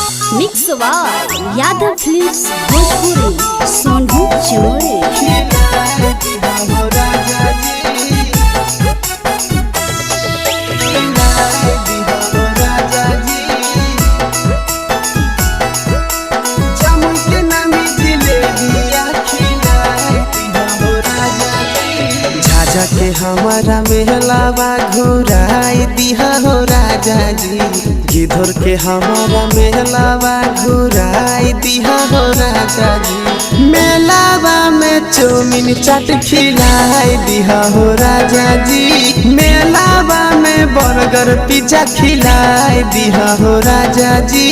Mix बार Yadav films Bhojpuri Sonu चमोरे। के हमारा मेहलावा घुराई दिहा हो राजा जी, गिधर के हमारा मेहलावा घुराई दिहा हो राजा जी, मेलावा में चौमिन चाट खिलाई दिहा हो राजा जी, मेलावा में बर्गर पिज्जा खिलाई दिहा हो राजा जी,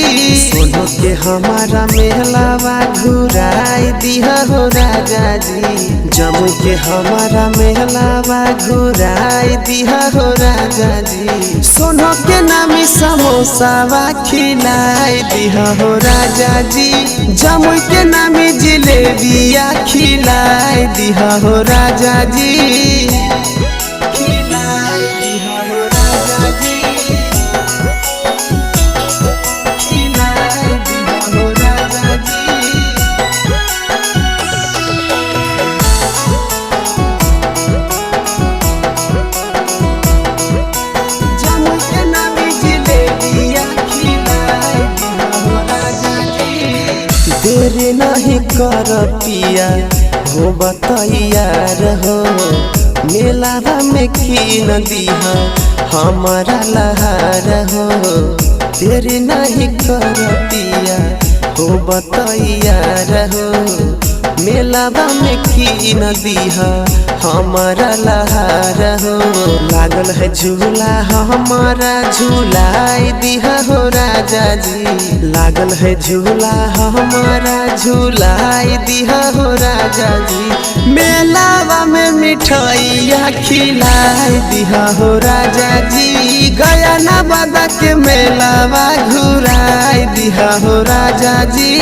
सोनो के हमारा मेहलावा घुराई दिहा हो राजा जी, जम्मू के हमारा मेहलावा घुराई दिहा हो राजा जी, सोनो के नामी समोसावा खिलाई दिहा हो राजा जी, जम्मू के नामी जिलेबिया खिलाई दिहा हो राजा जी। तेरे नहीं कर पिया हो बतैया रहो, मेलावा में की नदिया हमारा लहार हो, तेरे नहीं कर पिया हो बतैया रहो, मेलावा में की नदिया हमारा लहार हो, लागल है झूला हमारा झूलाई दिहा हो राजा जी, लागल है झूला हमारा झूलाई दिहा हो राजा जी, मेलावा में मिठाइया खिलाई दिहा हो राजा जी, गया नवादा के मेलावा घुराई दिहा हो राजा जी।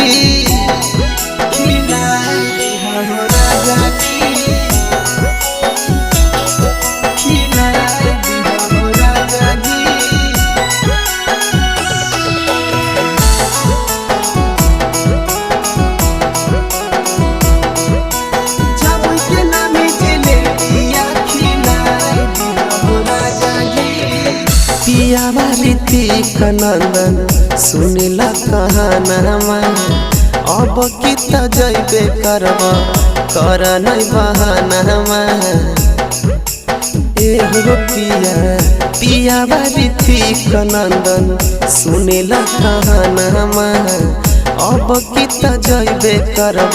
पियावा ऋतिक नंदन सुनिला कहानामा, अब की त जैबे करब कर नहीं बहानामा, एहो पिया पियावा ऋतिक नंदन सुनिला कहानामा, अब की त जैबे करब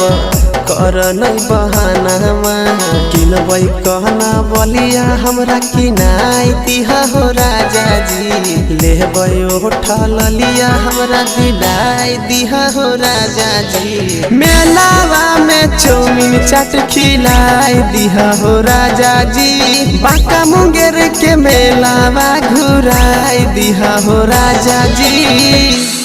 कर नहीं बहानामा, किनबै कहना बलिया हमरा किनाई दिहा हो राजा जी, लेबै उठल लिया हमरा दिलाई दिहा हो राजा जी, मेलावा में चौमिन चाट खिलाई दिहा हो राजा जी, बांका मुंगेर के मेलावा घुराई दिहा हो राजा जी।